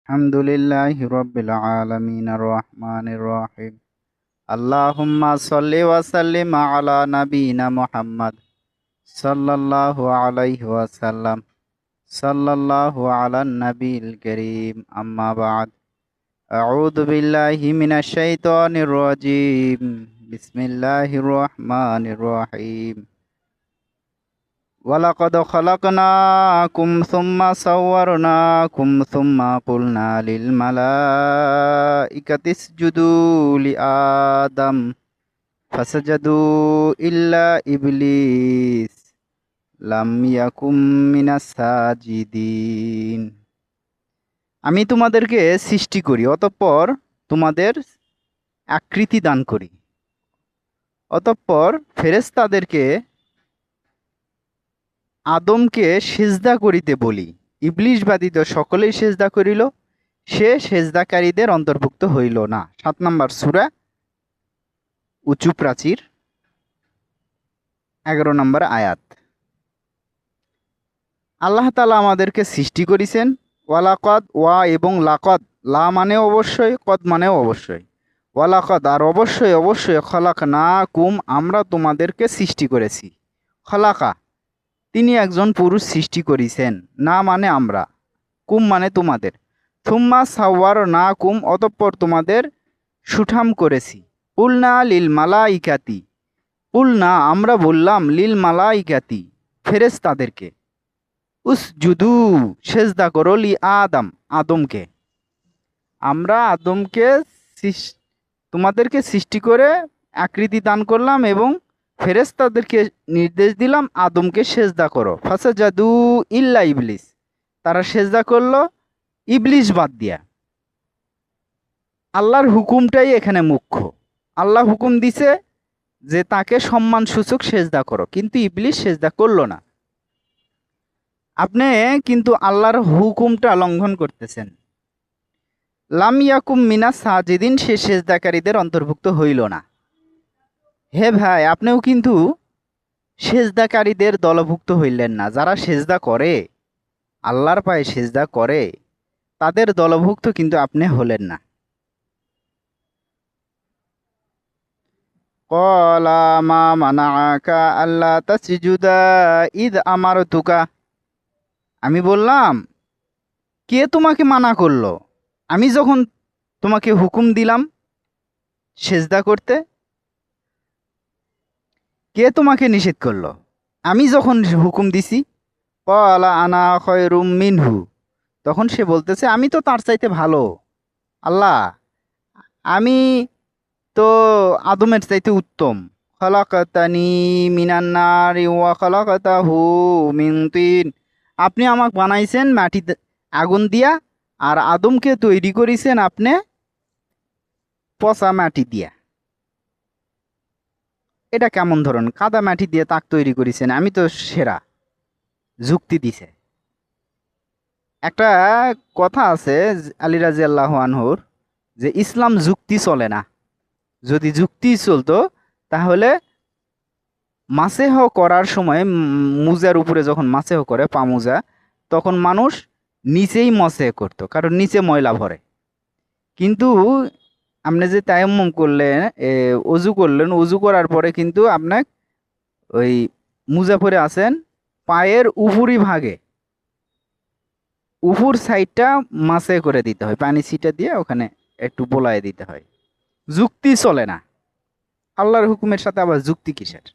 আলহামদুলিল্লাহি রাব্বিল আলামিন আর রহমানির রহিম। আল্লাহুম্মা সাল্লি ওয়া সাল্লিম আলা নাবিয়িনা মুহাম্মদ সাল্লাল্লাহু আলাইহি ওয়াসাল্লাম। সাল্লাল্লাহু আলান নাবিয়িল কারীম। আম্মা বা'দ। আউযু বিল্লাহি মিনাশ শাইতানির রাজীম। বিসমিল্লাহির রহমানির রহিম। ওয়ালাকাদ খালাকনাকুম সুম্মা সাওয়ারনাকুম সুম্মা কুলনা লিল মালাইকাতি ইসজুদু লিআদম ফাসাজাদু ইল্লা ইবলিস লাম ইয়াকুম মিনাস সাজিদিন। আমি তোমাদেরকে সৃষ্টি করি, অতঃপর তোমাদের আকৃতি দান করি, অতঃপর ফেরেশতাদেরকে আদমকে সেজদা করিতে বলি। ইবলিস ব্যতীত সকলেই সেজদা করিল, সে সেজদাকারীদের অন্তর্ভুক্ত হইল না। ৭ নম্বর সূরা উঁচু প্রাচীর, ১১ নম্বর আয়াত। আল্লাহ তাআলা আমাদেরকে সৃষ্টি করেছেন। ওয়ালাকদ, ওয়া এবং লাকদ, লা মানে অবশ্যই, কদ মানেও অবশ্যই। ওয়ালাকদ আর অবশ্যই অবশ্যই, খলাকনাকুম আমরা তোমাদেরকে সৃষ্টি করেছি। খলাকা তিনি একজন পুরুষ সৃষ্টি করেছেন, না মানে আমরা, কুম মানে তোমাদের। থুম্মা সাওয়ার না কুম অতঃপর তোমাদের সুঠাম করেছি। পুলনা লিল মালাইকাতি, পুলনা আমরা বললাম, লিল মালাইকাতি ফেরেশতাদেরকে, উসজুদু সেজদা করো, লি আদম আদমকে। আমরা আদমকে তোমাদেরকে সৃষ্টি করে আকৃতি দান করলাম এবং ফেরেশতাদেরকে নির্দেশ দিলাম আদমকে সেজদা করো। ফাসাজাদু ইল্লা ইবলিস, তারা সেজদা করলো ইবলিস বাদ দিয়া। আল্লাহর হুকুমটাই এখানে মুখ্য। আল্লাহ হুকুম দিছে যে তাকে সম্মান সূচক সেজদা করো, কিন্তু ইবলিস সেজদা করলো না। আপনি কিন্তু আল্লাহর হুকুমটা লঙ্ঘন করতেছেন। লাম ইয়াকুম মিনাস সাজিদিন, সে সেজদাকারীদের অন্তর্ভুক্ত হইল না। হে ভাই, আপনিও কিন্তু সেজদাকারীদের দলভুক্ত হইলেন না। যারা সেজদা করে, আল্লাহর পায়ে সেজদা করে, তাদের দলভুক্ত কিন্তু আপনি হলেন না। ক্বালা মা মানাআকা আল্লা তাসজুদা ইদ আমারতুকা, আমি বললাম কে তোমাকে মানা করলো আমি যখন তোমাকে হুকুম দিলাম সেজদা করতে? কে তোমাকে নিষেধ করলো আমি যখন হুকুম দিছি? ক্বালা আনা খায়রুম মিনহু, তখন সে বলতেছে আমি তো তার চাইতে ভালো। আল্লাহ, আমি তো আদমের চাইতে উত্তম। খালাকাতানি মিনান নারি ওয়া খালাকাতাহু মিন তিন, আপনি আমাকে বানাইছেন মাটি আগুন দিয়া, আর আদমকে তৈরি করেছেন আপনি পচা মাটি দিয়া। এটা কেমন ধরন? কাদা মাটি দিয়ে তাক তৈরি করেছেন, আমি তো সেরা। যুক্তি দিছে। একটা কথা আছে আলী রাদিয়াল্লাহু আনহুর, যে ইসলাম যুক্তি চলে না। যদি যুক্তি চলতো তাহলে মাসেহ করার সময় মুজার উপরে যখন মাসেহ করে পা মুজা, তখন মানুষ নিচেই মসেহ করতো, কারণ নিচে ময়লা ভরে। কিন্তু আপনি যে তায়াম্মুম করলেন, অজু করলেন, অজু করার পরে কিন্তু আপনার ওই মুজা পরে আছেন, পায়ের উপরি ভাগে উপর সাইডটা মাসে করে দিতে হয়, পানি ছিটা দিয়ে ওখানে একটু বোলায় দিতে হয়। যুক্তি চলে না। আল্লাহর হুকুমের সাথে আবার যুক্তি কিসের?